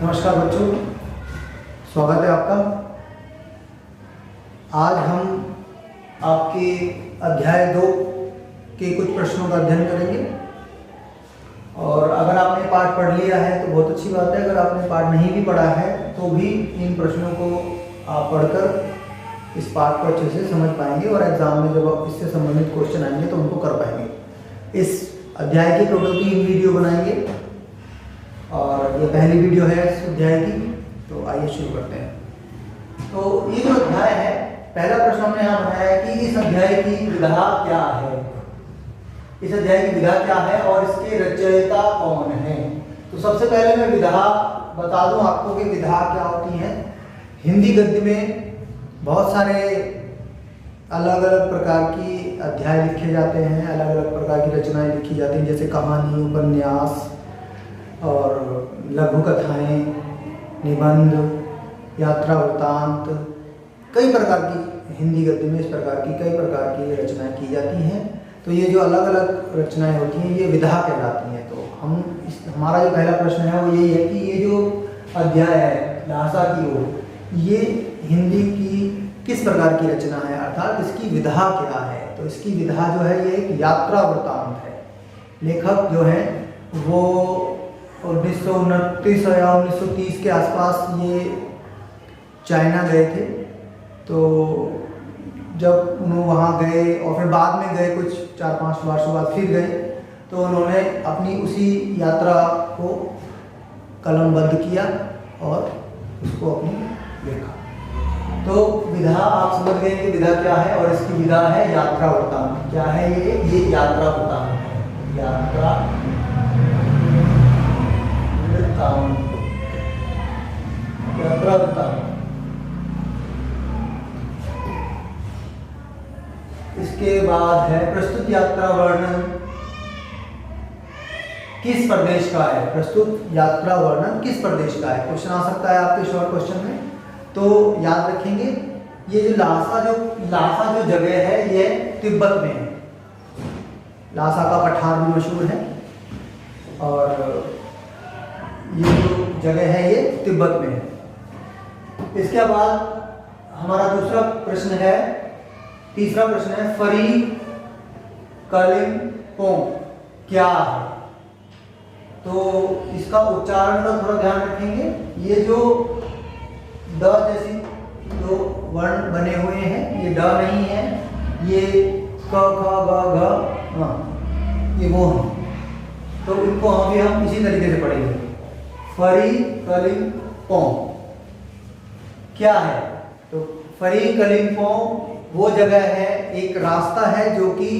नमस्कार बच्चों, स्वागत है आपका। आज हम आपके अध्याय 2 के कुछ प्रश्नों का अध्ययन करेंगे। और अगर आपने पाठ पढ़ लिया है तो बहुत अच्छी बात है। अगर आपने पाठ नहीं भी पढ़ा है तो भी इन प्रश्नों को आप पढ़कर इस पाठ को अच्छे से समझ पाएंगे और एग्जाम में जब आप इससे संबंधित क्वेश्चन आएंगे तो उनको कर पाएंगे। इस अध्याय की टोटल 3 वीडियो बनाएंगे और ये पहली वीडियो है इस अध्याय की। तो आइए शुरू करते हैं। तो ये जो अध्याय है, पहला प्रश्न हमने यहाँ बनाया है कि इस अध्याय की विधा क्या है। इस अध्याय की विधा क्या है और इसके रचयिता कौन है। तो सबसे पहले मैं विधा बता दूं आपको कि विधा क्या होती है। हिंदी गद्य में बहुत सारे अलग अलग प्रकार की अध्याय लिखे जाते हैं, अलग अलग प्रकार की रचनाएं लिखी जाती हैं, जैसे कहानी, उपन्यास और लघु कथाएँ, निबंध, यात्रा वृत्तांत, कई प्रकार की हिंदी गद्य में इस प्रकार की कई प्रकार की रचनाएं की जाती हैं। तो ये जो अलग अलग रचनाएं होती हैं ये विधा कहलाती हैं। तो हमारा जो पहला प्रश्न है वो यही है कि ये जो अध्याय है लासा की ओर, ये हिंदी की किस प्रकार की रचना है, अर्थात इसकी विधा क्या है। तो इसकी विधा जो है ये एक यात्रा वृत्तांत है। लेखक जो है वो 1929 या 1930 के आसपास ये चाइना गए थे। तो जब उन्होंने वहाँ गए और फिर बाद में गए, कुछ 4-5 वर्ष बाद फिर गए, तो उन्होंने अपनी उसी यात्रा को कलमबद्ध किया और उसको अपनी लिखा। तो विधा आप समझ गए कि विधा क्या है और इसकी विधा है यात्रा वृत्तांत। क्या है ये यात्रा वृत्तांत है। यात्रा वृत्तांत। इसके बाद है प्रस्तुत यात्रा वर्णन किस प्रदेश का है। प्रस्तुत यात्रा वर्णन किस प्रदेश का है, क्वेश्चन आ सकता है आपके शॉर्ट क्वेश्चन में। तो याद रखेंगे ये जो लासा जो जगह है ये तिब्बत में है। लासा का पठार भी मशहूर है और ये जो जगह है ये तिब्बत में है। इसके बाद हमारा दूसरा प्रश्न है, तीसरा प्रश्न है फरी कलिम्पोंग क्या है। तो इसका उच्चारण का थोड़ा ध्यान रखेंगे। ये जो ड जैसी जो वर्ण बने हुए हैं ये ड नहीं है, ये क ख ग घ ये वो है। तो इनको हम इसी तरीके से पढ़ेंगे। फरी कलिम्पोंग क्या है। तो फरी कलिम्पोंग वो जगह है, एक रास्ता है जो कि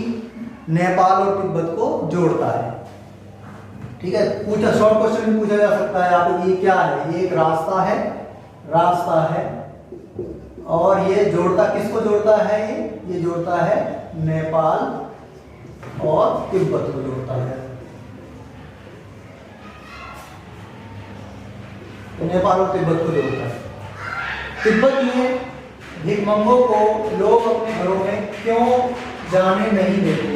नेपाल और तिब्बत को जोड़ता है। ठीक है, पूछा शॉर्ट क्वेश्चन भी पूछा जा सकता है आप, ये क्या है। ये एक रास्ता है और ये जोड़ता किसको जोड़ता है। ये जोड़ता है नेपाल और तिब्बत को जोड़ता है। तो नेपाल और तिब्बत को जोड़ता है। तिब्बत में भिखमंगों को लोग अपने घरों में क्यों जाने नहीं देते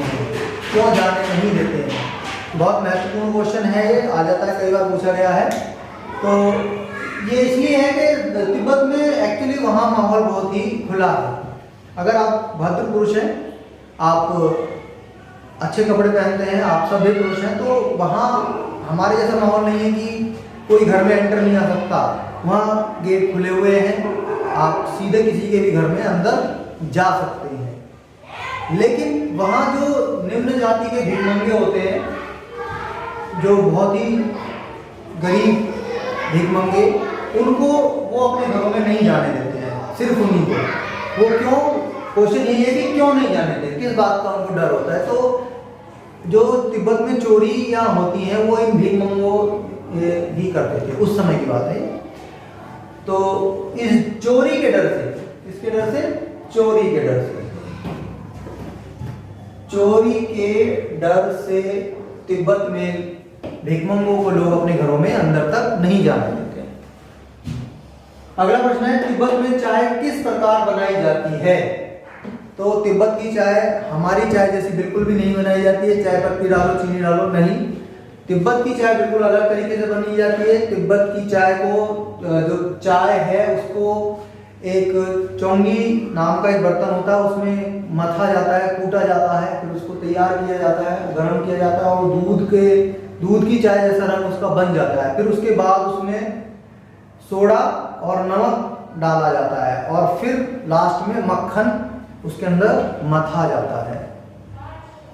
हैं। बहुत महत्वपूर्ण क्वेश्चन है, ये आ जाता है, कई बार पूछा गया है। तो ये इसलिए है कि तिब्बत में एक्चुअली वहाँ माहौल बहुत ही खुला है। अगर आप भद्र पुरुष हैं, आप अच्छे कपड़े पहनते हैं, आप सभ्य पुरुष हैं, तो वहाँ हमारे जैसा माहौल नहीं है कि कोई घर में एंटर नहीं आ सकता। वहाँ गेट खुले हुए हैं, आप सीधे किसी के भी घर में अंदर जा सकते हैं। लेकिन वहाँ जो निम्न जाति के भिखमंगे होते हैं, जो बहुत ही गरीब भिखमंगे, उनको वो अपने घरों में नहीं जाने देते हैं, सिर्फ उन्हीं को। वो क्यों, क्वेश्चन यही है कि क्यों नहीं जाने देते, किस बात का उनको डर होता है। तो जो तिब्बत में चोरियाँ होती हैं वो इन भिखमंगों ही करते थे, उस समय की बात है। तो इस चोरी के डर से, इसके डर से, चोरी के डर से तिब्बत में भिखमंगों को लोग अपने घरों में अंदर तक नहीं जाने देते हैं। अगला प्रश्न है तिब्बत में चाय किस प्रकार बनाई जाती है। तो तिब्बत की चाय हमारी चाय जैसी बिल्कुल भी नहीं बनाई जाती है। चाय पत्ती डालो, चीनी डालो, नहीं। तिब्बत की चाय बिल्कुल अलग तरीके से बनी जाती है। तिब्बत की चाय को, जो चाय है उसको एक चौंगी नाम का एक बर्तन होता है, उसमें मथा जाता है, कूटा जाता है, फिर उसको तैयार किया जाता है, गर्म किया जाता है और दूध की चाय जैसा रंग उसका बन जाता है। फिर उसके बाद उसमें सोडा और नमक डाला जाता है और फिर लास्ट में मक्खन उसके अंदर मथा जाता है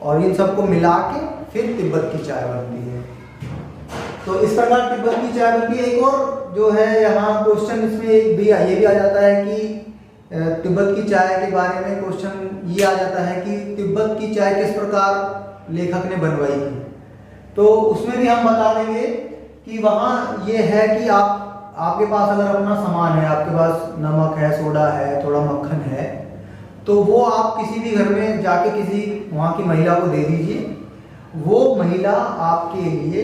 और इन सबको मिला के फिर तिब्बत की चाय बनती है। तो इस प्रकार तिब्बत की चाय बनती है। एक और जो है यहाँ क्वेश्चन इसमें ये भी आ जाता है कि तिब्बत की चाय के बारे में क्वेश्चन ये आ जाता है कि तिब्बत की चाय किस प्रकार लेखक ने बनवाई थी। तो उसमें भी हम बता देंगे कि वहाँ ये है कि आपके पास अगर अपना सामान है, आपके पास नमक है, सोडा है, थोड़ा मक्खन है, तो वो आप किसी भी घर में जाके किसी वहाँ की महिला को दे दीजिए। वो महिला आपके लिए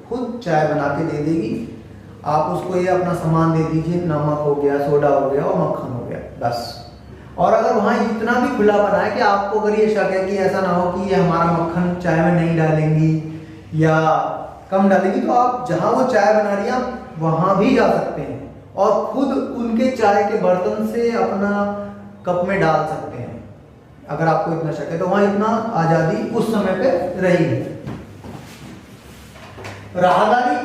खुद चाय बना के दे देगी। आप उसको ये अपना सामान दे दीजिए, नमक हो गया, सोडा हो गया और मक्खन हो गया, बस। और अगर वहाँ इतना भी खुला बना है कि आपको अगर ये शक है कि ऐसा ना हो कि ये हमारा मक्खन चाय में नहीं डालेंगी या कम डालेंगी, तो आप जहाँ वो चाय बना रही है वहाँ भी जा सकते हैं और खुद उनके चाय के बर्तन से अपना कप में डाल सकते हैं अगर आपको इतना शक है। तो वहाँ इतना आज़ादी उस समय पे रही है। राहदारी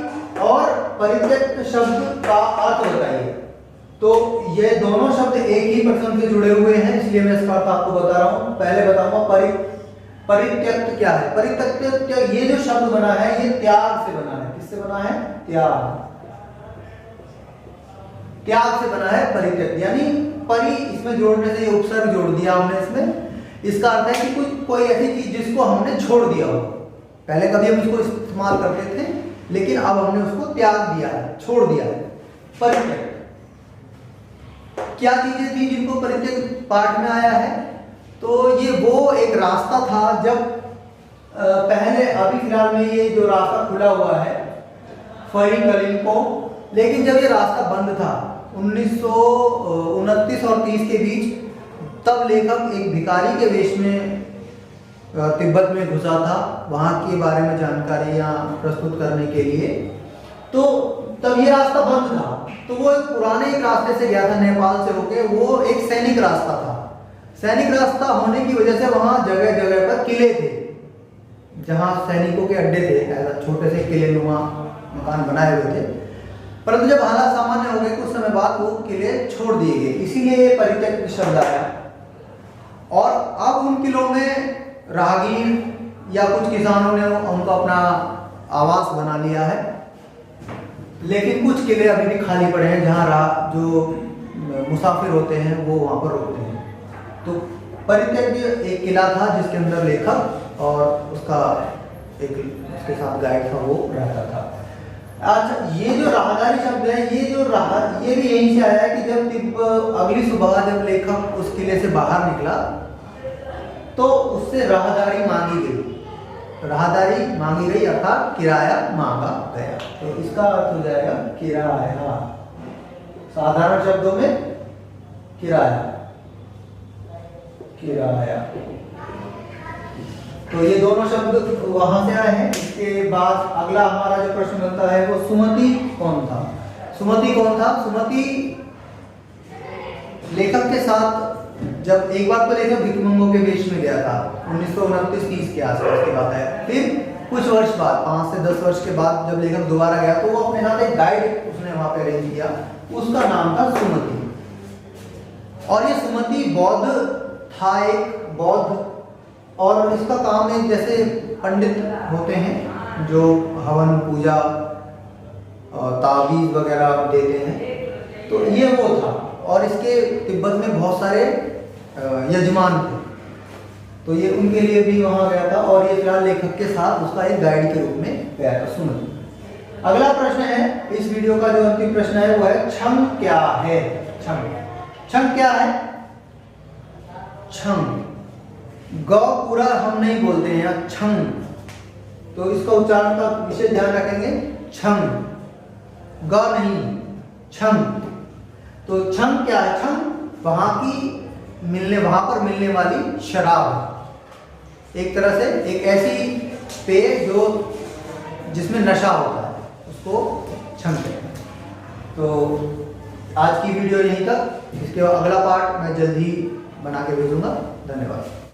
और परित्यक्त शब्द का अर्थ बताइए। तो ये दोनों शब्द एक ही प्रश्न से जुड़े हुए हैं, इसलिए मैं इसका अर्थ आपको बता रहा हूँ। पहले बताऊंगा परित्यक्त क्या है। परित्यक्त, ये जो शब्द बना है ये त्याग से बना है। किससे बना है? त्याग से बना है परित्यक्त, यानी परि इसमें जोड़ने से ये उपसर्ग जोड़ दिया हमने इसमें। इसका अर्थ है कि कोई ऐसी चीज जिसको हमने छोड़ दिया हो। पहले कभी हम इसको इस्तेमाल करते थे, लेकिन अब हमने उसको त्याग दिया है, छोड़ दिया है। परित्यक्त क्या चीजें थी जिनको परित्यक्त पाठ में आया है? तो ये वो एक रास्ता था जब पहले, अभी फिलहाल में ये जो रास्ता खुला हुआ है फरी कलिंपो, लेकिन जब ये रास्ता बंद था 1929 और 30 के बीच, तब लेखक एक भिखारी के वेश में तिब्बत में घुसा था वहाँ के बारे में जानकारियाँ प्रस्तुत करने के लिए। तो तब ये रास्ता बंद था, तो वो एक पुराने एक रास्ते से गया था नेपाल से होके। वो एक सैनिक रास्ता था। सैनिक रास्ता होने की वजह से वहाँ जगह जगह पर किले थे, जहाँ सैनिकों के अड्डे थे, ऐसा छोटे से किले नुमा मकान बनाए हुए थे। परंतु जब हालात सामान्य हो गए कुछ समय बाद वो किले छोड़ दिए गए, इसीलिए ये परित्यक्त शब्द आया। और अब उन किलों में राहगीर या कुछ किसानों ने उनको अपना आवास बना लिया है, लेकिन कुछ किले अभी भी खाली पड़े हैं जहाँ जो मुसाफिर होते हैं वो वहाँ पर रुकते हैं। तो परित्यक्त एक किला था जिसके अंदर लेखक और उसके साथ गाइड था वो रहता था। अच्छा, ये जो राहदारी शब्द है, ये भी यहीं से आया है कि जब अगली सुबह जब लेखक उस किले से बाहर निकला तो उससे राहदारी मांगी गई अर्थात किराया मांगा गया। तो इसका अर्थ हो जाएगा किराया, साधारण शब्दों में किराया। तो ये दोनों शब्द वहां से आए हैं। इसके बाद अगला हमारा जो प्रश्न बनता है वो सुमति कौन था? सुमति लेखक के साथ जब एक बार तो लेखक भिकमंगों के वेश में गया था 1929-30 के आसपास की बात है। फिर कुछ वर्ष बाद, 5 से 10 वर्ष के बाद जब लेखक दोबारा गया तो वो अपने साथ एक गाइड उसने वहां पे अरेंज किया, उसका नाम था सुमति। और ये सुमति बौद्ध था, एक बौद्ध, और इसका काम है जैसे पंडित होते हैं जो हवन पूजा तावीज वगैरह देते हैं, तो ये वो था। और इसके तिब्बत में बहुत सारे यजमान थे, तो ये उनके लिए भी वहां गया था और ये फिलहाल लेखक के साथ उसका एक गाइड के रूप में गया था सुमति। अगला प्रश्न है इस वीडियो का, जो अंतिम प्रश्न है वो है छंग क्या है? छंग क्या है? छंग ग पूरा हम नहीं बोलते हैं यहाँ, छंग। तो इसका उच्चारण का विशेष ध्यान रखेंगे, छंग, ग नहीं, छंग। तो छंग क्या है? छंग वहां पर मिलने वाली शराब है। एक तरह से एक ऐसी पेय जो जिसमें नशा होता है उसको छंद कहते हैं। तो आज की वीडियो यहीं तक, इसके अगला पार्ट मैं जल्द ही बना के भेजूंगा। धन्यवाद।